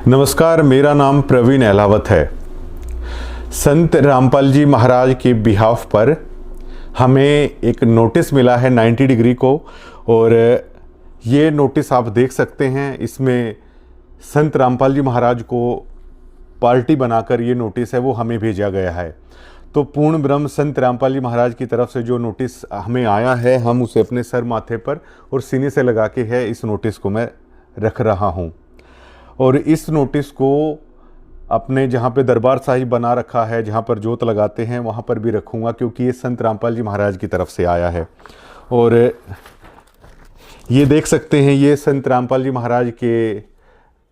नमस्कार, मेरा नाम प्रवीण अहलावत है। संत रामपाल जी महाराज के बिहाफ पर हमें एक नोटिस मिला है 90 डिग्री को, और ये नोटिस आप देख सकते हैं। इसमें संत रामपाल जी महाराज को पार्टी बनाकर ये नोटिस है वो हमें भेजा गया है। तो पूर्ण ब्रह्म संत रामपाल जी महाराज की तरफ से जो नोटिस हमें आया है, हम उसे अपने सर माथे पर और सीने से लगा के है इस नोटिस को मैं रख रहा हूँ। और इस नोटिस को अपने जहाँ पे दरबार साहिब बना रखा है, जहाँ पर जोत लगाते हैं, वहाँ पर भी रखूँगा, क्योंकि ये संत रामपाल जी महाराज की तरफ से आया है। और ये देख सकते हैं, ये संत रामपाल जी महाराज के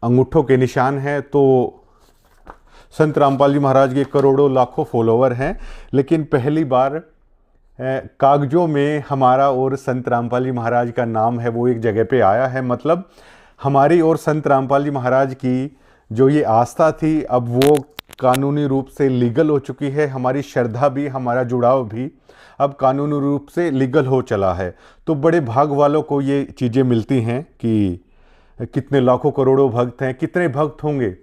अंगूठों के निशान हैं। तो संत रामपाल जी महाराज के करोड़ों लाखों फॉलोवर हैं, लेकिन पहली बार कागजों में हमारा और संत रामपाल जी महाराज का नाम है वो एक जगह पे आया है। मतलब हमारी और संत रामपाल जी महाराज की जो ये आस्था थी, अब वो कानूनी रूप से लीगल हो चुकी है। हमारी श्रद्धा भी, हमारा जुड़ाव भी अब कानूनी रूप से लीगल हो चला है। तो बड़े भाग वालों को ये चीज़ें मिलती हैं कि कितने लाखों करोड़ों भक्त हैं, कितने भक्त होंगे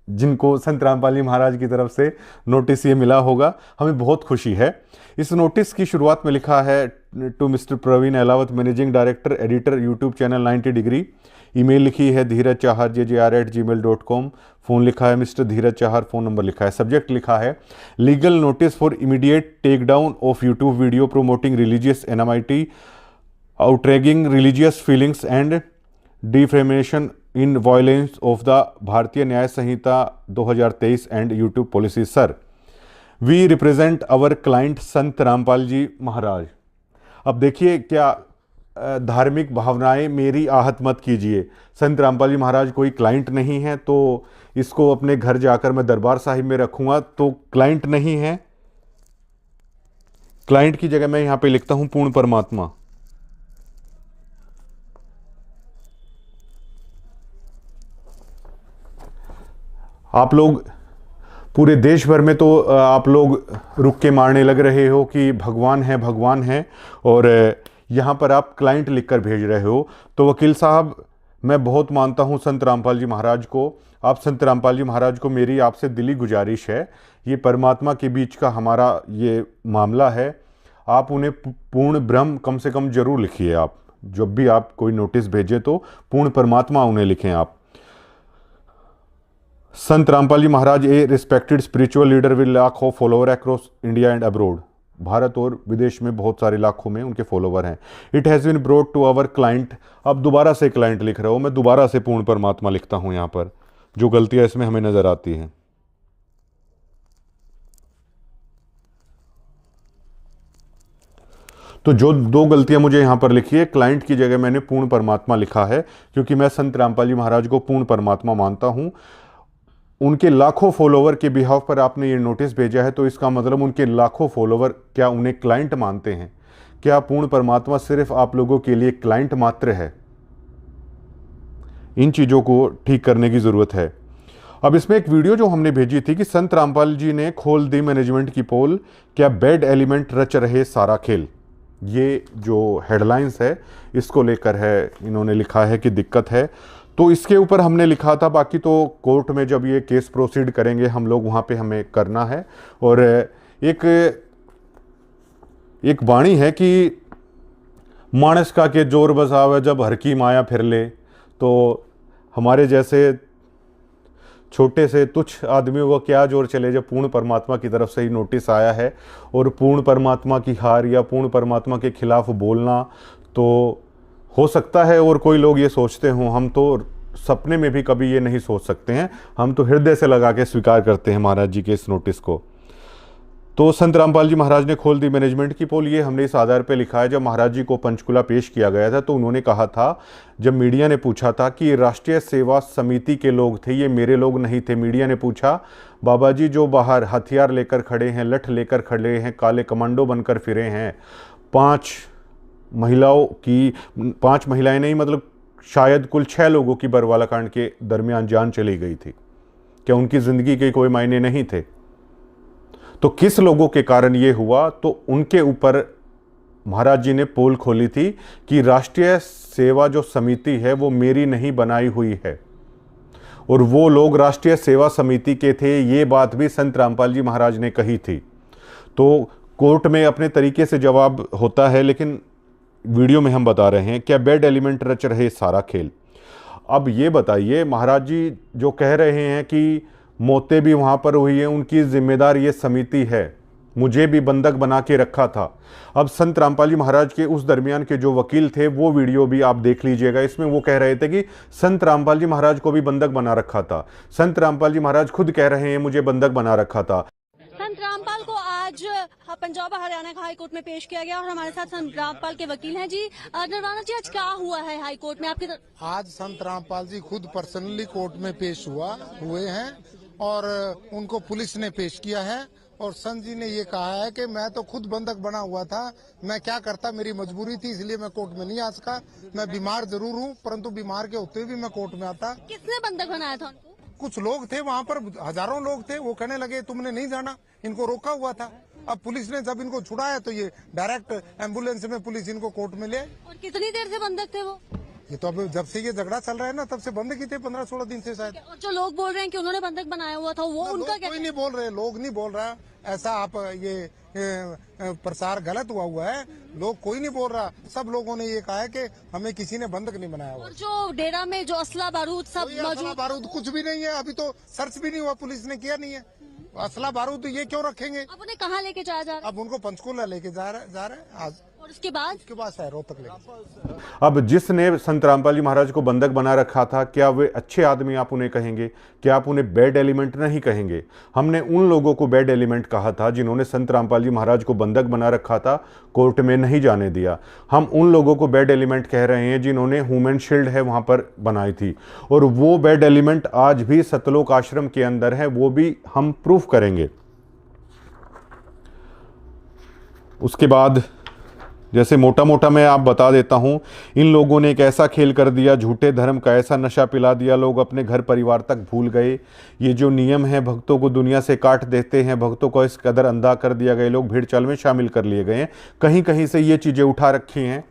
जिनको संत रामपाल जी महाराज की तरफ से नोटिस ये मिला होगा। हमें बहुत खुशी है। इस नोटिस की शुरुआत में लिखा है, to mister Praveen Ahlawat, managing director, editor, YouTube channel 90 degree. Email लिखी है धीरज चाहर jjr@gmail.com। फ़ोन लिखा है mister Dheeraj Chahar. Phone number लिखा है। सब्जेक्ट लिखा है legal notice for immediate take down of YouTube video promoting religious enmity, outraging religious feelings and defamation in violence of the Bharatiya Nyaya Sanhita 2023 and YouTube policy. Sir, we represent our client Sant Rampal ji महाराज। अब देखिए, क्या धार्मिक भावनाएं मेरी आहत मत कीजिए। संत रामपाल जी महाराज कोई क्लाइंट नहीं है, तो इसको अपने घर जाकर मैं दरबार साहिब में रखूंगा तो क्लाइंट नहीं है। क्लाइंट की जगह मैं यहां पे लिखता हूं पूर्ण परमात्मा। आप लोग पूरे देश भर में तो आप लोग रुक के मारने लग रहे हो कि भगवान है भगवान है, और यहाँ पर आप क्लाइंट लिखकर भेज रहे हो। तो वकील साहब, मैं बहुत मानता हूँ संत रामपाल जी महाराज को। आप संत रामपाल जी महाराज को मेरी आपसे दिली गुजारिश है, ये परमात्मा के बीच का हमारा ये मामला है। आप उन्हें पूर्ण ब्रह्म कम से कम जरूर लिखिए। आप जब भी आप कोई नोटिस भेजें तो पूर्ण परमात्मा उन्हें लिखें आप। Sant Rampal ji Maharaj a respected spiritual leader with lakh of follower across India and abroad. Bharat और विदेश में बहुत सारे लाखों में उनके फॉलोवर हैं। It has been brought to our client. अब दोबारा से क्लाइंट लिख रहा हूँ मैं, दोबारा से पूर्ण परमात्मा लिखता हूँ यहाँ पर, जो गलतियाँ इसमें हमें नजर आती हैं। तो जो दो गलतियां मुझे यहाँ पर लिखी है, क्लाइंट की जगह मैंने पूर्ण परमात्मा लिखा है, क्योंकि मैं संत रामपाल जी महाराज को पूर्ण परमात्मा मानता हूँ। उनके लाखों फॉलोवर के बिहाफ पर आपने ये नोटिस भेजा है, तो इसका मतलब उनके लाखों फॉलोवर क्या उन्हें क्लाइंट मानते हैं? क्या पूर्ण परमात्मा सिर्फ आप लोगों के लिए क्लाइंट मात्र है? इन चीज़ों को ठीक करने की ज़रूरत है। अब इसमें एक वीडियो जो हमने भेजी थी कि संत रामपाल जी ने खोल दी मैनेजमेंट की पोल, क्या बैड एलिमेंट रच रहे सारा खेल। ये जो हेडलाइंस है इसको लेकर है, इन्होंने लिखा है कि दिक्कत है। तो इसके ऊपर हमने लिखा था, बाकी तो कोर्ट में जब ये केस प्रोसीड करेंगे हम लोग, वहाँ पे हमें करना है। और एक वाणी है कि मानस का के जोर बसावे जब हर की माया फिर ले। तो हमारे जैसे छोटे से तुच्छ आदमियों को क्या जोर चले जब पूर्ण परमात्मा की तरफ से ही नोटिस आया है। और पूर्ण परमात्मा की हार या पूर्ण परमात्मा के खिलाफ बोलना तो हो सकता है, और कोई लोग ये सोचते हों, हम तो सपने में भी कभी ये नहीं सोच सकते हैं। हम तो हृदय से लगा के स्वीकार करते हैं महाराज जी के इस नोटिस को। तो संत रामपाल जी महाराज ने खोल दी मैनेजमेंट की पोल, ये हमने इस आधार पे लिखा है। जब महाराज जी को पंचकुला पेश किया गया था तो उन्होंने कहा था, जब मीडिया ने पूछा था कि राष्ट्रीय सेवा समिति के लोग थे, ये मेरे लोग नहीं थे। मीडिया ने पूछा, बाबा जी जो बाहर हथियार लेकर खड़े हैं, लठ लेकर खड़े हैं, काले कमांडो बनकर फिरे हैं, 5 महिलाएं नहीं, मतलब शायद कुल 6 लोगों की बरवाला कांड के दरमियान जान चली गई थी, क्या उनकी जिंदगी के कोई मायने नहीं थे? तो किस लोगों के कारण ये हुआ? तो उनके ऊपर महाराज जी ने पोल खोली थी कि राष्ट्रीय सेवा जो समिति है वो मेरी नहीं बनाई हुई है। और वो लोग राष्ट्रीय सेवा समिति के थे, ये बात भी संत रामपाल जी महाराज ने कही थी। तो कोर्ट में अपने तरीके से जवाब होता है, लेकिन वीडियो में हम बता रहे हैं क्या बैड एलिमेंट रच रहे सारा खेल। अब ये बताइए, महाराज जी जो कह रहे हैं कि मौतें भी वहाँ पर हुई हैं, उनकी जिम्मेदार ये समिति है, मुझे भी बंधक बना के रखा था। अब संत रामपाल जी महाराज के उस दरमियान के जो वकील थे वो वीडियो भी आप देख लीजिएगा। इसमें वो कह रहे थे कि संत रामपाल जी महाराज को भी बंधक बना रखा था। संत रामपाल जी महाराज खुद कह रहे हैं मुझे बंधक बना रखा था। संत रामपाल को आज पंजाब और हरियाणा का हाईकोर्ट में पेश किया गया और हमारे साथ संत रामपाल के वकील हैं जी। नरवाना जी, आज क्या हुआ है हाईकोर्ट में आपके? आज संत रामपाल जी खुद पर्सनली कोर्ट में पेश हुए हैं और उनको पुलिस ने पेश किया है। और संत जी ने ये कहा है कि मैं तो खुद बंधक बना हुआ था, मैं क्या करता, मेरी मजबूरी थी इसलिए मैं कोर्ट में नहीं आ सका। मैं बीमार जरूर हूँ, परंतु बीमार के होते भी मैं कोर्ट में आता। किसने बंधक बनाया था उनको? कुछ लोग थे वहाँ पर, हजारों लोग थे, वो कहने लगे तुमने नहीं जाना, इनको रोका हुआ था। अब पुलिस ने जब इनको छुड़ाया तो ये डायरेक्ट एम्बुलेंस में पुलिस इनको कोर्ट में ले आई। और कितनी देर से बंधक थे वो? ये तो अब जब से ये झगड़ा चल रहा है ना, तब से बंद की थे, 15-16 दिन से शायद। और जो लोग बोल रहे हैं कि उन्होंने बंधक बनाया हुआ था, वो उनका क्या? कोई नहीं बोल रहे, लोग नहीं बोल रहा ऐसा। आप ये प्रसार गलत हुआ है, लोग कोई नहीं बोल रहा। सब लोगों ने ये कहा है कि हमें किसी ने बंधक नहीं बनाया हुआ। और जो डेरा में जो असला बारूद सब असला बारूद कुछ भी नहीं है, अभी तो सर्च भी नहीं हुआ, पुलिस ने किया नहीं है। असला बारूद ये क्यों रखेंगे? अब उन्हें कहाँ लेके जाया जा रहा है? अब उनको पंचकूला लेके जा रहे हैं आज। और उसके बाद है रोहतक लेके। अब जिसने संत रामपाल जी महाराज को बंधक बना रखा था, क्या वे अच्छे आदमी आप उन्हें कहेंगे? क्या आप उन्हें बैड एलिमेंट नहीं कहेंगे? हमने उन लोगों को बैड एलिमेंट कहा था जिन्होंने संत रामपाल जी महाराज को बंधक बना रखा था, कोर्ट में नहीं जाने दिया। हम उन लोगों को बैड एलिमेंट कह रहे हैं जिन्होंने ह्यूमन शील्ड है वहाँ पर बनाई थी, और वो बैड एलिमेंट आज भी सतलोक आश्रम के अंदर है, वो भी हम प्रूफ करेंगे। उसके बाद जैसे मोटा मोटा मैं आप बता देता हूँ, इन लोगों ने एक ऐसा खेल कर दिया, झूठे धर्म का ऐसा नशा पिला दिया, लोग अपने घर परिवार तक भूल गए। ये जो नियम है, भक्तों को दुनिया से काट देते हैं, भक्तों को इस कदर अंधा कर दिया गया, लोग भीड़ चाल में शामिल कर लिए गए हैं। कहीं कहीं से ये चीज़ें उठा रखी हैं,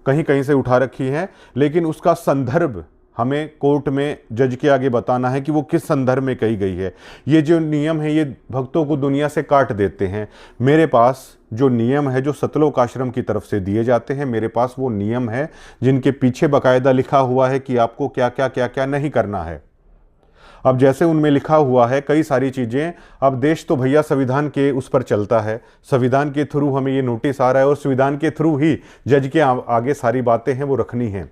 कहीं कहीं से उठा रखी हैं, लेकिन उसका संदर्भ हमें कोर्ट में जज के आगे बताना है कि वो किस संदर्भ में कही गई है। ये जो नियम है ये भक्तों को दुनिया से काट देते हैं। मेरे पास जो नियम है जो सतलोक आश्रम की तरफ से दिए जाते हैं, मेरे पास वो नियम है जिनके पीछे बाकायदा लिखा हुआ है कि आपको क्या क्या क्या क्या नहीं करना है। अब जैसे उनमें लिखा हुआ है कई सारी चीज़ें, अब देश तो भैया संविधान के उस पर चलता है, संविधान के थ्रू हमें ये नोटिस आ रहा है और संविधान के थ्रू ही जज के आगे सारी बातें हैं वो रखनी हैं।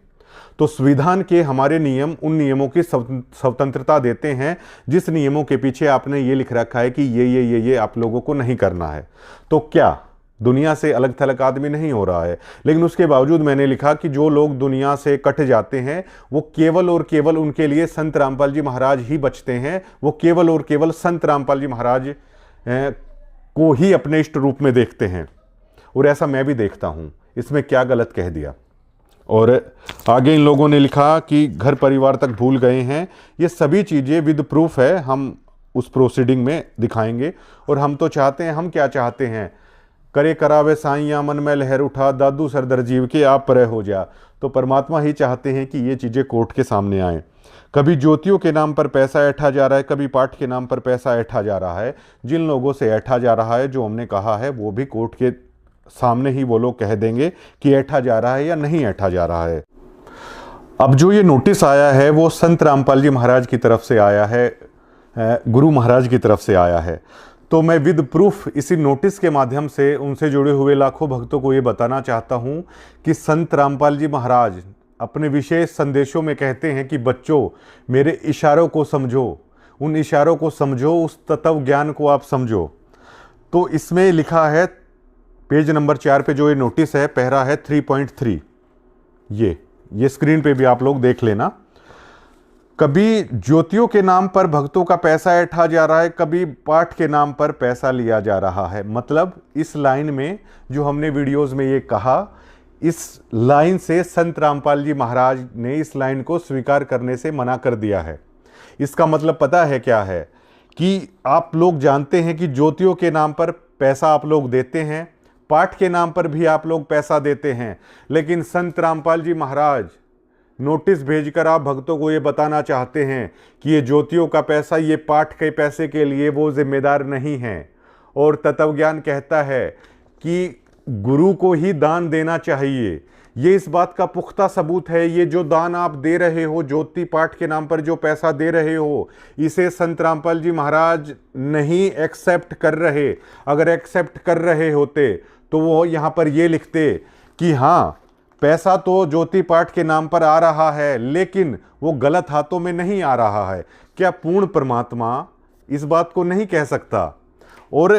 तो संविधान के हमारे नियम उन नियमों की स्वतंत्रता देते हैं जिस नियमों के पीछे आपने ये लिख रखा है कि ये आप लोगों को नहीं करना है। तो क्या दुनिया से अलग थलग आदमी नहीं हो रहा है? लेकिन उसके बावजूद मैंने लिखा कि जो लोग दुनिया से कट जाते हैं वो केवल और केवल उनके लिए संत रामपाल जी महाराज ही बचते हैं। वो केवल और केवल संत रामपाल जी महाराज को ही अपने इष्ट रूप में देखते हैं, और ऐसा मैं भी देखता हूँ। इसमें क्या गलत कह दिया? और आगे इन लोगों ने लिखा कि घर परिवार तक भूल गए हैं। ये सभी चीज़ें विद प्रूफ है, हम उस प्रोसीडिंग में दिखाएंगे। और हम तो चाहते हैं, हम क्या चाहते हैं, करे करावे साइयां मन में लहर उठा, दादू सरदर जीव के आप परे हो जा। तो परमात्मा ही चाहते हैं कि ये चीज़ें कोर्ट के सामने आएँ। कभी ज्योतियों के नाम पर पैसा ऐठा जा रहा है, कभी पाठ के नाम पर पैसा ऐठा जा रहा है। जिन लोगों से ऐठा जा रहा है, जो हमने कहा है, वो भी कोर्ट के सामने ही वो लोग कह देंगे कि ऐठा जा रहा है या नहीं ऐठा जा रहा है। अब जो ये नोटिस आया है वो संत रामपाल जी महाराज की तरफ से आया है, गुरु महाराज की तरफ से आया है। तो मैं विद प्रूफ इसी नोटिस के माध्यम से उनसे जुड़े हुए लाखों भक्तों को ये बताना चाहता हूँ कि संत रामपाल जी महाराज अपने विशेष संदेशों में कहते हैं कि बच्चों, मेरे इशारों को समझो, उन इशारों को समझो, उस तत्व ज्ञान को आप समझो। तो इसमें लिखा है पेज नंबर 4 पे जो ये नोटिस है, पहरा है 3.3। ये स्क्रीन पे भी आप लोग देख लेना। कभी ज्योतियों के नाम पर भक्तों का पैसा ऐठा जा रहा है, कभी पाठ के नाम पर पैसा लिया जा रहा है। मतलब इस लाइन में जो हमने वीडियोस में ये कहा, इस लाइन से संत रामपाल जी महाराज ने इस लाइन को स्वीकार करने से मना कर दिया है। इसका मतलब पता है क्या है कि आप लोग जानते हैं कि ज्योतियों के नाम पर पैसा आप लोग देते हैं, पाठ के नाम पर भी आप लोग पैसा देते हैं, लेकिन संत रामपाल जी महाराज नोटिस भेजकर आप भक्तों को ये बताना चाहते हैं कि ये ज्योतियों का पैसा, ये पाठ के पैसे के लिए वो जिम्मेदार नहीं है। और तत्वज्ञान कहता है कि गुरु को ही दान देना चाहिए। ये इस बात का पुख्ता सबूत है। ये जो दान आप दे रहे हो, ज्योति पाठ के नाम पर जो पैसा दे रहे हो, इसे संत रामपाल जी महाराज नहीं एक्सेप्ट कर रहे। अगर एक्सेप्ट कर रहे होते तो वो यहाँ पर ये लिखते कि हाँ, पैसा तो ज्योति पाठ के नाम पर आ रहा है, लेकिन वो गलत हाथों में नहीं आ रहा है। क्या पूर्ण परमात्मा इस बात को नहीं कह सकता? और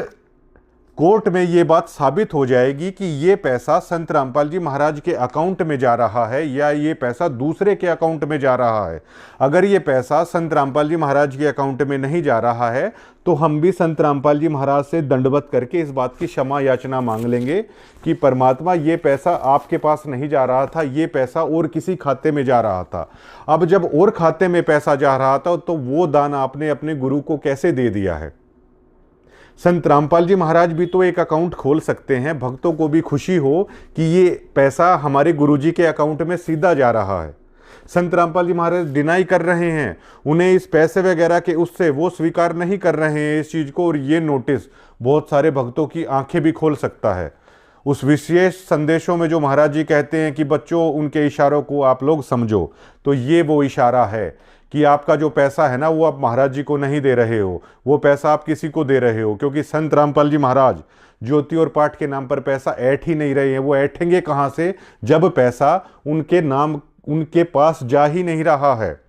कोर्ट में ये बात साबित हो जाएगी कि ये पैसा संत रामपाल जी महाराज के अकाउंट में जा रहा है या ये पैसा दूसरे के अकाउंट में जा रहा है। अगर ये पैसा संत रामपाल जी महाराज के अकाउंट में नहीं जा रहा है तो हम भी संत रामपाल जी महाराज से दंडवत करके इस बात की क्षमा याचना मांग लेंगे कि परमात्मा, ये पैसा आपके पास नहीं जा रहा था, ये पैसा और किसी खाते में जा रहा था। अब जब और खाते में पैसा जा रहा था तो वो दान आपने अपने गुरु को कैसे दे दिया है? संत रामपाल जी महाराज भी तो एक अकाउंट खोल सकते हैं, भक्तों को भी खुशी हो कि ये पैसा हमारे गुरुजी के अकाउंट में सीधा जा रहा है। संत रामपाल जी महाराज डिनाई कर रहे हैं, उन्हें इस पैसे वगैरह के उससे वो स्वीकार नहीं कर रहे हैं इस चीज़ को। और ये नोटिस बहुत सारे भक्तों की आंखें भी खोल सकता है। उस विशेष संदेशों में जो महाराज जी कहते हैं कि बच्चों, उनके इशारों को आप लोग समझो, तो ये वो इशारा है कि आपका जो पैसा है ना, वो आप महाराज जी को नहीं दे रहे हो, वो पैसा आप किसी को दे रहे हो। क्योंकि संत रामपाल जी महाराज ज्योति और पाठ के नाम पर पैसा ऐठ ही नहीं रहे हैं। वो ऐठेंगे कहाँ से जब पैसा उनके नाम, उनके पास जा ही नहीं रहा है।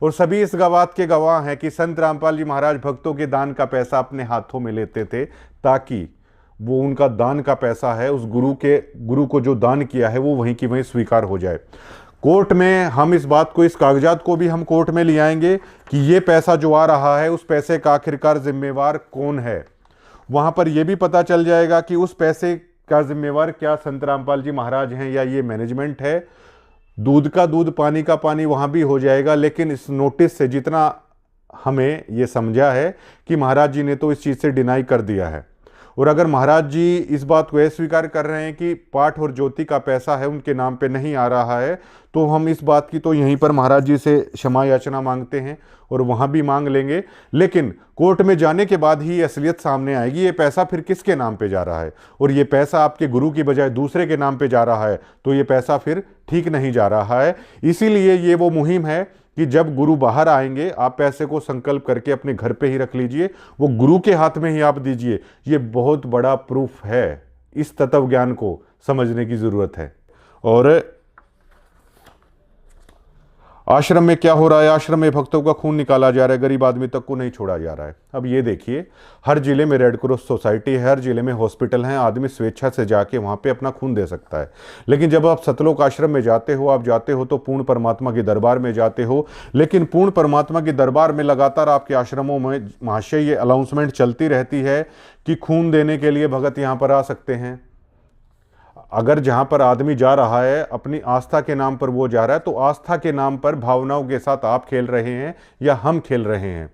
और सभी इस बात के गवाह हैं कि संत रामपाल जी महाराज भक्तों के दान का पैसा अपने हाथों में लेते थे ताकि वो उनका दान का पैसा है, उस गुरु को जो दान किया है वो वहीं की वहीं स्वीकार हो जाए। कोर्ट में हम इस बात को, इस कागजात को भी हम कोर्ट में ले आएंगे कि ये पैसा जो आ रहा है, उस पैसे का आखिरकार जिम्मेवार कौन है। वहाँ पर यह भी पता चल जाएगा कि उस पैसे का जिम्मेवार क्या संत रामपाल जी महाराज हैं या ये मैनेजमेंट है। दूध का दूध, पानी का पानी वहाँ भी हो जाएगा। लेकिन इस नोटिस से जितना हमें ये समझा है कि महाराज जी ने तो इस चीज़ से डिनाई कर दिया है। और अगर महाराज जी इस बात को स्वीकार कर रहे हैं कि पाठ और ज्योति का पैसा है उनके नाम पे नहीं आ रहा है, तो हम इस बात की तो यहीं पर महाराज जी से क्षमा याचना मांगते हैं और वहाँ भी मांग लेंगे। लेकिन कोर्ट में जाने के बाद ही असलियत सामने आएगी, ये पैसा फिर किसके नाम पे जा रहा है। और ये पैसा आपके गुरु की बजाय दूसरे के नाम पे जा रहा है, तो ये पैसा फिर ठीक नहीं जा रहा है। इसीलिए ये वो मुहिम है कि जब गुरु बाहर आएंगे, आप पैसे को संकल्प करके अपने घर पे ही रख लीजिए, वो गुरु के हाथ में ही आप दीजिए। ये बहुत बड़ा प्रूफ है। इस तत्व ज्ञान को समझने की जरूरत है। और आश्रम में क्या हो रहा है? आश्रम में भक्तों का खून निकाला जा रहा है, गरीब आदमी तक को नहीं छोड़ा जा रहा है। अब ये देखिए, हर जिले में रेड क्रॉस सोसाइटी है, हर जिले में हॉस्पिटल हैं, आदमी स्वेच्छा से जाके वहाँ पे अपना खून दे सकता है। लेकिन जब आप सतलोक आश्रम में जाते हो, आप जाते हो तो पूर्ण परमात्मा के दरबार में जाते हो। लेकिन पूर्ण परमात्मा के दरबार में लगातार आपके आश्रमों में महाशय ये अनाउंसमेंट चलती रहती है कि खून देने के लिए भगत यहाँ पर आ सकते हैं। अगर जहां पर आदमी जा रहा है अपनी आस्था के नाम पर वो जा रहा है, तो आस्था के नाम पर भावनाओं के साथ आप खेल रहे हैं या हम खेल रहे हैं।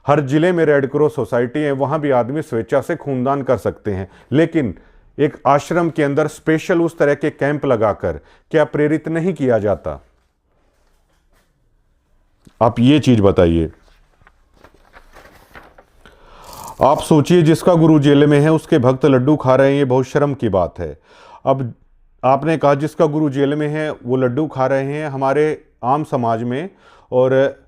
हर जिले में रेड क्रॉस सोसाइटी है, वहां भी आदमी स्वेच्छा से खूनदान कर सकते हैं। लेकिन एक आश्रम के अंदर स्पेशल उस तरह के कैंप लगाकर क्या प्रेरित नहीं किया जाता? आप ये चीज बताइए। आप सोचिए, जिसका गुरु जेल में है उसके भक्त लड्डू खा रहे हैं, ये बहुत शर्म की बात है। अब आपने कहा जिसका गुरु जेल में है वो लड्डू खा रहे हैं हमारे आम समाज में, और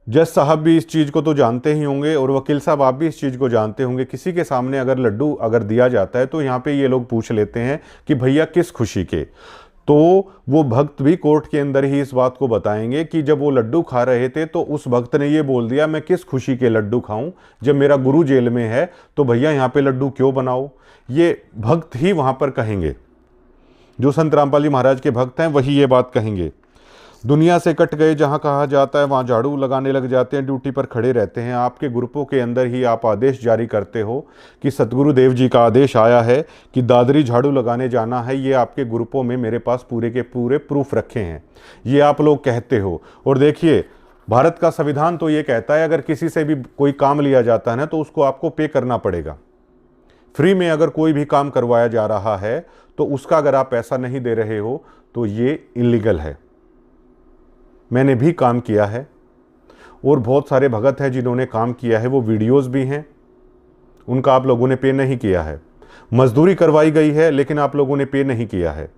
जज साहब भी इस चीज़ को तो जानते ही होंगे और वकील साहब आप भी इस चीज़ को जानते होंगे। किसी के सामने अगर लड्डू अगर दिया जाता है तो यहाँ पे ये लोग पूछ लेते हैं कि भैया किस खुशी के। तो वो भक्त भी कोर्ट के अंदर ही इस बात को बताएंगे कि जब वो लड्डू खा रहे थे तो उस भक्त ने ये बोल दिया, मैं किस खुशी के लड्डू खाऊं, जब मेरा गुरु जेल में है तो भैया यहाँ पे लड्डू क्यों बनाओ। ये भक्त ही वहाँ पर कहेंगे, जो संत रामपाल जी महाराज के भक्त हैं वही ये बात कहेंगे। दुनिया से कट गए जहाँ कहा जाता है वहाँ झाड़ू लगाने लग जाते हैं, ड्यूटी पर खड़े रहते हैं। आपके ग्रुपों के अंदर ही आप आदेश जारी करते हो कि सतगुरु देव जी का आदेश आया है कि दादरी झाड़ू लगाने जाना है। ये आपके ग्रुपों में मेरे पास पूरे के पूरे प्रूफ रखे हैं, ये आप लोग कहते हो। और देखिए, भारत का संविधान तो ये कहता है अगर किसी से भी कोई काम लिया जाता है ना तो उसको आपको पे करना पड़ेगा। फ्री में अगर कोई भी काम करवाया जा रहा है तो उसका अगर आप पैसा नहीं दे रहे हो तो ये इलीगल है। मैंने भी काम किया है और बहुत सारे भगत हैं जिन्होंने काम किया है, वो वीडियोस भी हैं, उनका आप लोगों ने पे नहीं किया है। मजदूरी करवाई गई है लेकिन आप लोगों ने पे नहीं किया है।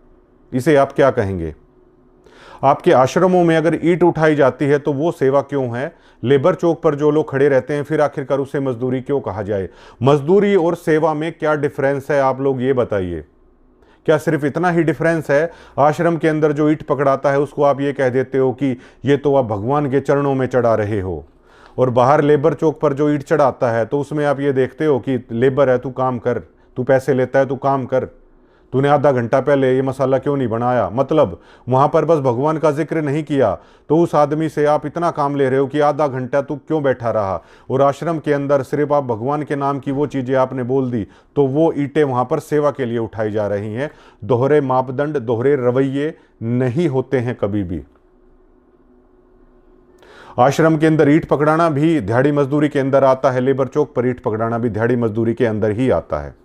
इसे आप क्या कहेंगे? आपके आश्रमों में अगर ईंट उठाई जाती है तो वो सेवा क्यों है? लेबर चौक पर जो लोग खड़े रहते हैं फिर आखिरकार उसे मजदूरी क्यों कहा जाए? मजदूरी और सेवा में क्या डिफरेंस है, आप लोग ये बताइए। क्या सिर्फ इतना ही डिफरेंस है? आश्रम के अंदर जो ईंट पकड़ाता है उसको आप ये कह देते हो कि ये तो आप भगवान के चरणों में चढ़ा रहे हो, और बाहर लेबर चौक पर जो ईंट चढ़ाता है तो उसमें आप ये देखते हो कि लेबर है, तू काम कर, तू पैसे लेता है, तू काम कर, तूने आधा घंटा पहले ये मसाला क्यों नहीं बनाया? मतलब वहां पर बस भगवान का जिक्र नहीं किया तो उस आदमी से आप इतना काम ले रहे हो कि आधा घंटा तू क्यों बैठा रहा, और आश्रम के अंदर सिर्फ आप भगवान के नाम की वो चीजें आपने बोल दी तो वो ईंटें वहां पर सेवा के लिए उठाई जा रही हैं। दोहरे मापदंड, दोहरे रवैये नहीं होते हैं कभी भी। आश्रम के अंदर ईंट पकड़ाना भी दिहाड़ी मजदूरी के अंदर आता है, लेबर चौक पर ईंट पकड़ाना भी दिहाड़ी मजदूरी के अंदर ही आता है।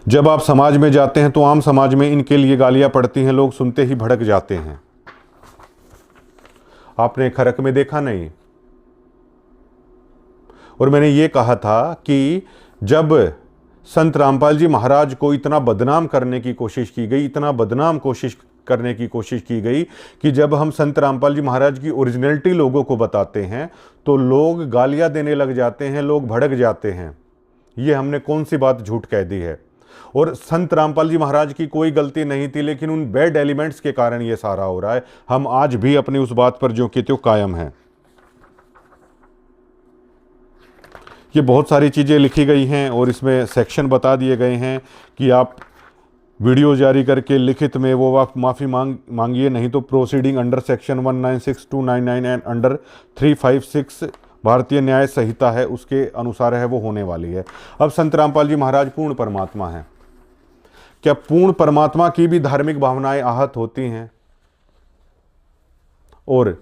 जब आप समाज में जाते हैं तो आम समाज में इनके लिए गालियां पड़ती हैं, लोग सुनते ही भड़क जाते हैं। आपने खरक में देखा नहीं? और मैंने ये कहा था कि जब संत रामपाल जी महाराज को इतना बदनाम करने की कोशिश की गई, इतना बदनाम करने की कोशिश की गई कि जब हम संत रामपाल जी महाराज की ओरिजिनलिटी लोगों को बताते हैं तो लोग गालियां देने लग जाते हैं, लोग भड़क जाते हैं। ये हमने कौन सी बात झूठ कह दी है? और संत रामपाल जी महाराज की कोई गलती नहीं थी, लेकिन उन बैड एलिमेंट्स के कारण ये सारा हो रहा है। हम आज भी अपनी उस बात पर जो कि त्यों कायम है। ये बहुत सारी चीज़ें लिखी गई हैं और इसमें सेक्शन बता दिए गए हैं कि आप वीडियो जारी करके लिखित में वो आप माफ़ी मांगिए, नहीं तो proceeding under section 196(299) and under 356 भारतीय न्याय संहिता है उसके अनुसार है वो होने वाली है। अब संत रामपाल जी महाराज पूर्ण परमात्मा हैं। क्या पूर्ण परमात्मा की भी धार्मिक भावनाएं आहत होती हैं? और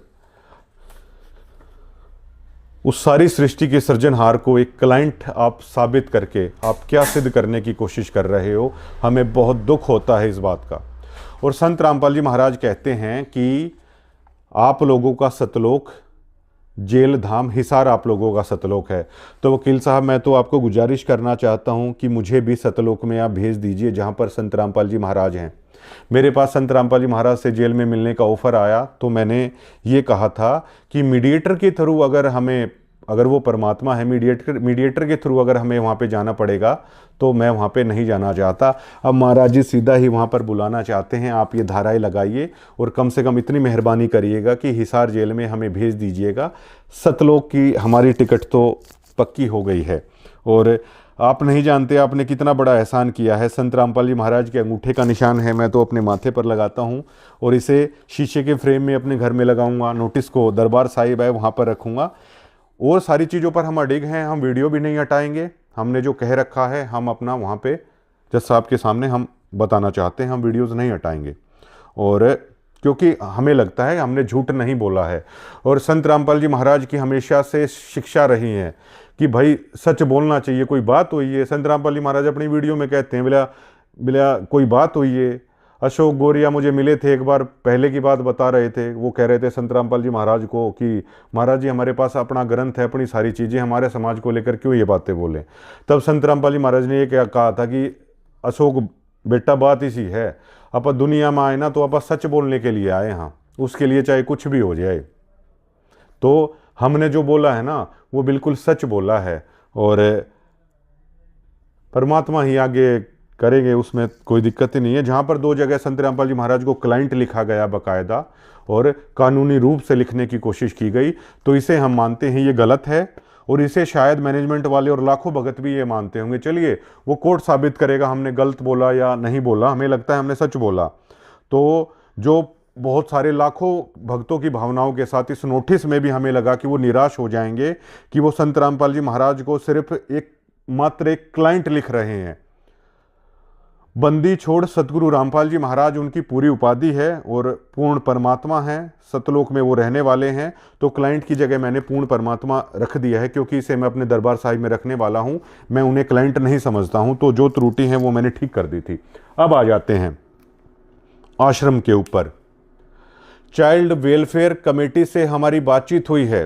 उस सारी सृष्टि के सृजनहार को एक क्लाइंट आप साबित करके आप क्या सिद्ध करने की कोशिश कर रहे हो? हमें बहुत दुख होता है इस बात का। और संत रामपाल जी महाराज कहते हैं कि आप लोगों का सतलोक जेल धाम, हिसार आप लोगों का सतलोक है। तो वकील साहब, मैं तो आपको गुजारिश करना चाहता हूं कि मुझे भी सतलोक में आप भेज दीजिए जहां पर संत रामपाल जी महाराज हैं। मेरे पास संत रामपाल जी महाराज से जेल में मिलने का ऑफर आया तो मैंने ये कहा था कि मीडिएटर के थ्रू अगर वो परमात्मा है, मीडिएटर के थ्रू अगर हमें वहाँ पे जाना पड़ेगा तो मैं वहाँ पे नहीं जाना चाहता। अब महाराज जी सीधा ही वहाँ पर बुलाना चाहते हैं। आप ये धाराएं लगाइए और कम से कम इतनी मेहरबानी करिएगा कि हिसार जेल में हमें भेज दीजिएगा। सतलोक की हमारी टिकट तो पक्की हो गई है। और आप नहीं जानते आपने कितना बड़ा एहसान किया है। संत रामपाल जी महाराज के अंगूठे का निशान है, मैं तो अपने माथे पर लगाता हूँ और इसे शीशे के फ्रेम में अपने घर में लगाऊंगा। नोटिस को दरबार साहिब है वहाँ पर रखूँगा। और सारी चीज़ों पर हम अडिग हैं, हम वीडियो भी नहीं हटाएंगे। हमने जो कह रखा है हम अपना वहाँ पे जज साहब के सामने हम बताना चाहते हैं, हम वीडियोज़ नहीं हटाएंगे। और क्योंकि हमें लगता है हमने झूठ नहीं बोला है। और संत रामपाल जी महाराज की हमेशा से शिक्षा रही है कि भाई सच बोलना चाहिए। कोई बात हुई है, संत रामपाल जी महाराज अपनी वीडियो में कहते हैं बिला कोई बात हुई है। अशोक गोरिया मुझे मिले थे एक बार, पहले की बात बता रहे थे। वो कह रहे थे संत रामपाल जी महाराज को कि महाराज जी हमारे पास अपना ग्रंथ है, अपनी सारी चीज़ें, हमारे समाज को लेकर क्यों ये बातें बोलें। तब संत रामपाल जी महाराज ने ये क्या कहा था कि अशोक बेटा बात इसी है, आप दुनिया में आए ना तो आप सच बोलने के लिए आए, हाँ उसके लिए चाहे कुछ भी हो जाए। तो हमने जो बोला है ना वो बिल्कुल सच बोला है और परमात्मा ही आगे करेंगे, उसमें कोई दिक्कत ही नहीं है। जहाँ पर 2 जगह संत रामपाल जी महाराज को क्लाइंट लिखा गया बाकायदा और कानूनी रूप से लिखने की कोशिश की गई, तो इसे हम मानते हैं ये गलत है और इसे शायद मैनेजमेंट वाले और लाखों भगत भी ये मानते होंगे। चलिए वो कोर्ट साबित करेगा हमने गलत बोला या नहीं बोला, हमें लगता है हमने सच बोला। तो जो बहुत सारे लाखों भक्तों की भावनाओं के साथ इस नोटिस में भी हमें लगा कि वो निराश हो जाएंगे कि वो संत रामपाल जी महाराज को सिर्फ मात्र एक क्लाइंट लिख रहे हैं। बंदी छोड़ सतगुरु रामपाल जी महाराज उनकी पूरी उपाधि है और पूर्ण परमात्मा है, सतलोक में वो रहने वाले हैं। तो क्लाइंट की जगह मैंने पूर्ण परमात्मा रख दिया है क्योंकि इसे मैं अपने दरबार साहिब में रखने वाला हूं। मैं उन्हें क्लाइंट नहीं समझता हूं, तो जो त्रुटि है वो मैंने ठीक कर दी थी। अब आ जाते हैं आश्रम के ऊपर। चाइल्ड वेलफेयर कमेटी से हमारी बातचीत हुई है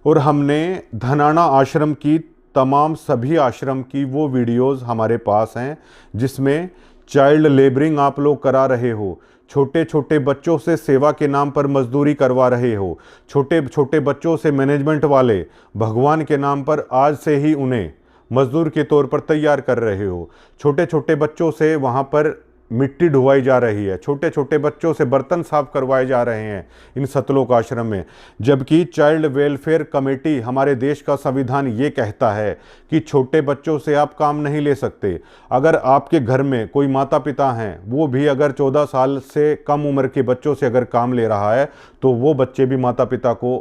और हमने धनाना आश्रम की तमाम सभी आश्रम की वो वीडियोस हमारे पास हैं जिसमें चाइल्ड लेबरिंग आप लोग करा रहे हो, छोटे छोटे बच्चों से सेवा के नाम पर मजदूरी करवा रहे हो, छोटे छोटे बच्चों से मैनेजमेंट वाले भगवान के नाम पर आज से ही उन्हें मजदूर के तौर पर तैयार कर रहे हो, छोटे छोटे बच्चों से वहाँ पर मिट्टी ढुवाई जा रही है, छोटे छोटे बच्चों से बर्तन साफ करवाए जा रहे हैं इन सतलोक आश्रम में। जबकि चाइल्ड वेलफेयर कमेटी, हमारे देश का संविधान ये कहता है कि छोटे बच्चों से आप काम नहीं ले सकते। अगर आपके घर में कोई माता पिता हैं, वो भी अगर 14 साल से कम उम्र के बच्चों से अगर काम ले रहा है तो वो बच्चे भी माता पिता को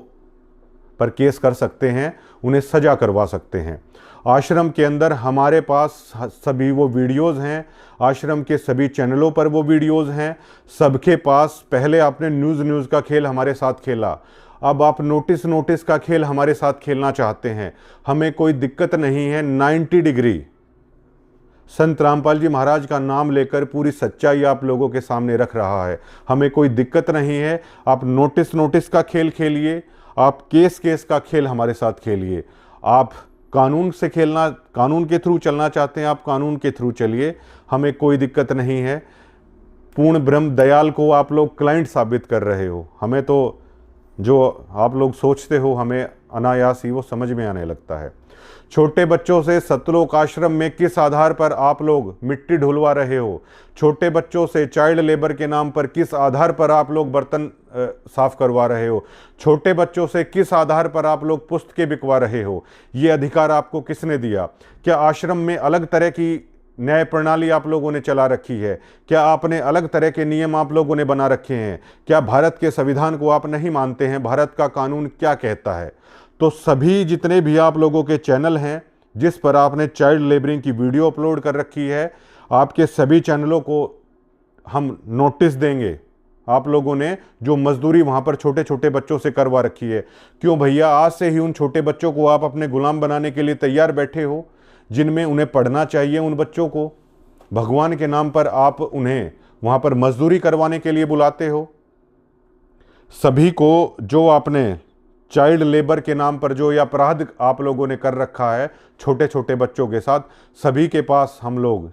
पर केस कर सकते हैं, उन्हें सजा करवा सकते हैं। आश्रम के अंदर हमारे पास सभी वो वीडियोस हैं, आश्रम के सभी चैनलों पर वो वीडियोस हैं, सबके पास। पहले आपने न्यूज़ का खेल हमारे साथ खेला, अब आप नोटिस का खेल हमारे साथ खेलना चाहते हैं। हमें कोई दिक्कत नहीं है। 90 डिग्री संत रामपाल जी महाराज का नाम लेकर पूरी सच्चाई आप लोगों के सामने रख रहा है। हमें कोई दिक्कत नहीं है। आप नोटिस का खेल खेलिए, आप केस का खेल हमारे साथ खेलिए। आप कानून से खेलना, कानून के थ्रू चलना चाहते हैं, आप कानून के थ्रू चलिए, हमें कोई दिक्कत नहीं है। पूर्ण ब्रह्म दयाल को आप लोग क्लाइंट साबित कर रहे हो। हमें तो जो आप लोग सोचते हो हमें अनायास ही वो समझ में आने लगता है। छोटे बच्चों से सतलोक आश्रम में किस आधार पर आप लोग मिट्टी ढुलवा रहे हो? छोटे बच्चों से चाइल्ड लेबर के नाम पर किस आधार पर आप लोग बर्तन साफ करवा रहे हो? छोटे बच्चों से किस आधार पर आप लोग पुस्तकें बिकवा रहे हो? ये अधिकार आपको किसने दिया? क्या आश्रम में अलग तरह की न्याय प्रणाली आप लोगों ने चला रखी है? क्या आपने अलग तरह के नियम आप लोगों ने बना रखे हैं? क्या भारत के संविधान को आप नहीं मानते हैं? भारत का कानून क्या कहता है? तो सभी जितने भी आप लोगों के चैनल हैं जिस पर आपने चाइल्ड लेबरिंग की वीडियो अपलोड कर रखी है, आपके सभी चैनलों को हम नोटिस देंगे। आप लोगों ने जो मजदूरी वहां पर छोटे छोटे बच्चों से करवा रखी है, क्यों भैया आज से ही उन छोटे बच्चों को आप अपने गुलाम बनाने के लिए तैयार बैठे हो? जिनमें उन्हें पढ़ना चाहिए, उन बच्चों को भगवान के नाम पर आप उन्हें वहां पर मजदूरी करवाने के लिए बुलाते हो। सभी को जो आपने चाइल्ड लेबर के नाम पर जो ये अपराध आप लोगों ने कर रखा है छोटे छोटे बच्चों के साथ, सभी के पास हम लोग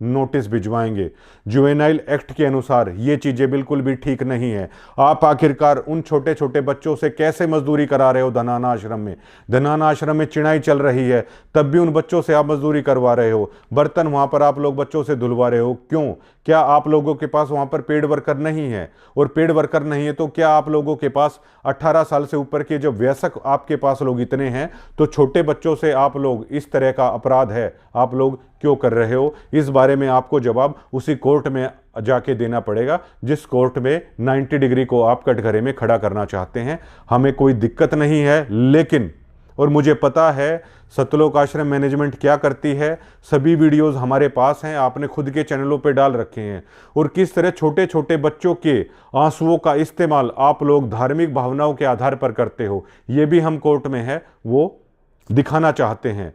नोटिस भिजवाएंगे। जुवेनाइल एक्ट के अनुसार ये चीज़ें बिल्कुल भी ठीक नहीं है। आप आखिरकार उन छोटे छोटे बच्चों से कैसे मजदूरी करा रहे हो? धनाना आश्रम में, धनाना आश्रम में चिनाई चल रही है, तब भी उन बच्चों से आप मजदूरी करवा रहे हो। बर्तन वहाँ पर आप लोग बच्चों से धुलवा रहे हो, क्यों? क्या आप लोगों के पास वहाँ पर पेड वर्कर नहीं है? और पेड वर्कर नहीं है तो क्या आप लोगों के पास 18 साल से ऊपर के जो वयस्क आपके पास लोग इतने हैं, तो छोटे बच्चों से आप लोग इस तरह का अपराध है आप लोग क्यों कर रहे हो? इस बारे में आपको जवाब उसी कोर्ट में जाके देना पड़ेगा जिस कोर्ट में 90 डिग्री को आप कटघरे में खड़ा करना चाहते हैं। हमें कोई दिक्कत नहीं है, लेकिन और मुझे पता है सतलोक आश्रम मैनेजमेंट क्या करती है। सभी वीडियोस हमारे पास हैं, आपने खुद के चैनलों पे डाल रखे हैं। और किस तरह छोटे छोटे बच्चों के आंसुओं का इस्तेमाल आप लोग धार्मिक भावनाओं के आधार पर करते हो, ये भी हम कोर्ट में है वो दिखाना चाहते हैं।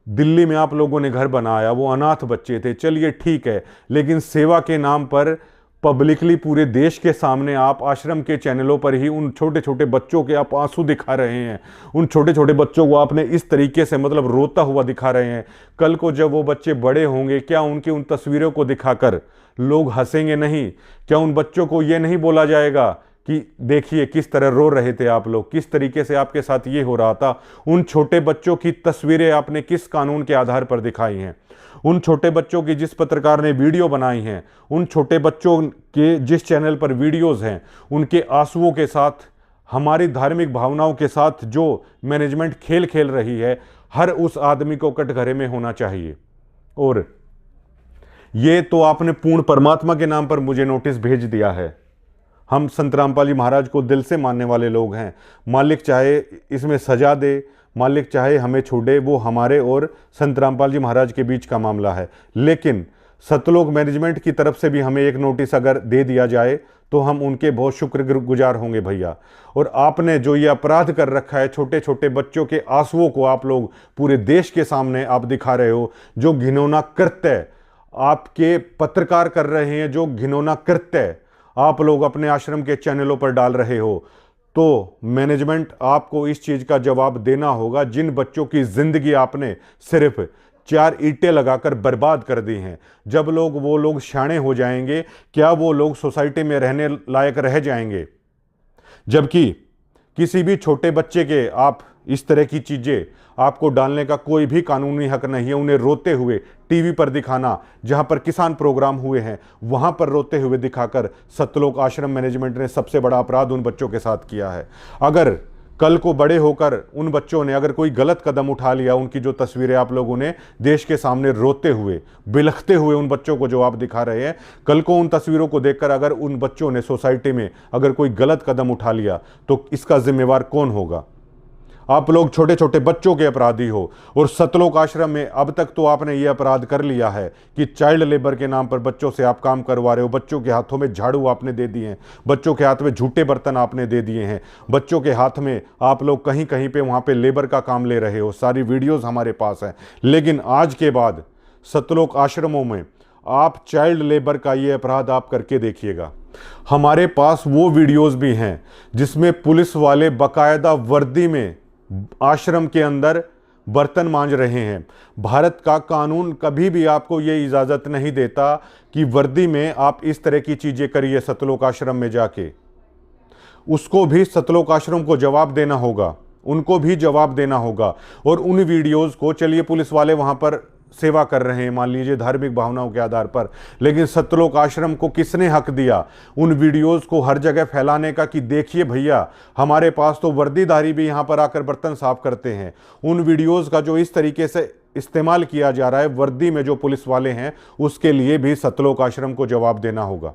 दिल्ली में आप लोगों ने घर बनाया, वो अनाथ बच्चे थे, चलिए ठीक है, लेकिन सेवा के नाम पर पब्लिकली पूरे देश के सामने आप आश्रम के चैनलों पर ही उन छोटे छोटे बच्चों के आप आंसू दिखा रहे हैं। उन छोटे छोटे बच्चों को आपने इस तरीके से मतलब रोता हुआ दिखा रहे हैं। कल को जब वो बच्चे बड़े होंगे, क्या उनकी उन तस्वीरों को दिखाकर लोग हंसेंगे नहीं? क्या उन बच्चों को ये नहीं बोला जाएगा कि देखिए किस तरह रो रहे थे आप लोग, किस तरीके से आपके साथ ये हो रहा था? उन छोटे बच्चों की तस्वीरें आपने किस कानून के आधार पर दिखाई हैं? उन छोटे बच्चों की जिस पत्रकार ने वीडियो बनाई हैं, उन छोटे बच्चों के जिस चैनल पर वीडियोस हैं, उनके आंसुओं के साथ, हमारी धार्मिक भावनाओं के साथ जो मैनेजमेंट खेल खेल रही है, हर उस आदमी को कटघरे में होना चाहिए। और ये तो आपने पूर्ण परमात्मा के नाम पर मुझे नोटिस भेज दिया है। हम संत रामपाल जी महाराज को दिल से मानने वाले लोग हैं। मालिक चाहे इसमें सजा दे, मालिक चाहे हमें छोड़े, वो हमारे और संत रामपाल जी महाराज के बीच का मामला है। लेकिन सतलोक मैनेजमेंट की तरफ से भी हमें एक नोटिस अगर दे दिया जाए तो हम उनके बहुत शुक्रगुजार होंगे भैया। और आपने जो ये अपराध कर रखा है, छोटे छोटे बच्चों के आंसुओं को आप लोग पूरे देश के सामने आप दिखा रहे हो, जो घिनौना कृत्य आपके पत्रकार कर रहे हैं, जो घिनौना कृत्य आप लोग अपने आश्रम के चैनलों पर डाल रहे हो, तो मैनेजमेंट आपको इस चीज़ का जवाब देना होगा। जिन बच्चों की ज़िंदगी आपने सिर्फ 4 ईंटें लगाकर बर्बाद कर दी हैं, जब वो लोग शाणे हो जाएंगे, क्या वो लोग सोसाइटी में रहने लायक रह जाएंगे? जबकि किसी भी छोटे बच्चे के आप इस तरह की चीज़ें आपको डालने का कोई भी कानूनी हक नहीं है। उन्हें रोते हुए टीवी पर दिखाना, जहां पर किसान प्रोग्राम हुए हैं वहां पर रोते हुए दिखाकर सतलोक आश्रम मैनेजमेंट ने सबसे बड़ा अपराध उन बच्चों के साथ किया है। अगर कल को बड़े होकर उन बच्चों ने अगर कोई गलत कदम उठा लिया, उनकी जो तस्वीरें आप लोगों ने देश के सामने रोते हुए, बिलखते हुए उन बच्चों को जो आप दिखा रहे हैं, कल को उन तस्वीरों को देखकर अगर उन बच्चों ने सोसाइटी में अगर कोई गलत कदम उठा लिया तो इसका जिम्मेवार कौन होगा? आप लोग छोटे छोटे बच्चों के अपराधी हो। और सतलोक आश्रम में अब तक तो आपने ये अपराध कर लिया है कि चाइल्ड लेबर के नाम पर बच्चों से आप काम करवा रहे हो। बच्चों के हाथों में झाड़ू आपने दे दिए हैं, बच्चों के हाथ में झूठे बर्तन आपने दे दिए हैं, बच्चों के हाथ में आप लोग कहीं कहीं पे वहाँ पे लेबर का काम ले रहे हो। सारी वीडियोज़ हमारे पास हैं। लेकिन आज के बाद सतलोक आश्रमों में आप चाइल्ड लेबर का ये अपराध आप करके देखिएगा। हमारे पास वो वीडियोज़ भी हैं जिसमें पुलिस वाले बाकायदा वर्दी में आश्रम के अंदर बर्तन मांज रहे हैं। भारत का कानून कभी भी आपको ये इजाज़त नहीं देता कि वर्दी में आप इस तरह की चीज़ें करिए। सतलोक आश्रम में जाके उसको भी सतलोक आश्रम को जवाब देना होगा, उनको भी जवाब देना होगा। और उन वीडियोज़ को, चलिए पुलिस वाले वहाँ पर सेवा कर रहे हैं मान लीजिए धार्मिक भावनाओं के आधार पर, लेकिन सतलोक आश्रम को किसने हक दिया उन वीडियोस को हर जगह फैलाने का कि देखिए भैया हमारे पास तो वर्दीधारी भी यहाँ पर आकर बर्तन साफ करते हैं। उन वीडियोस का जो इस तरीके से इस्तेमाल किया जा रहा है वर्दी में जो पुलिस वाले हैं, उसके लिए भी सतलोक आश्रम को जवाब देना होगा।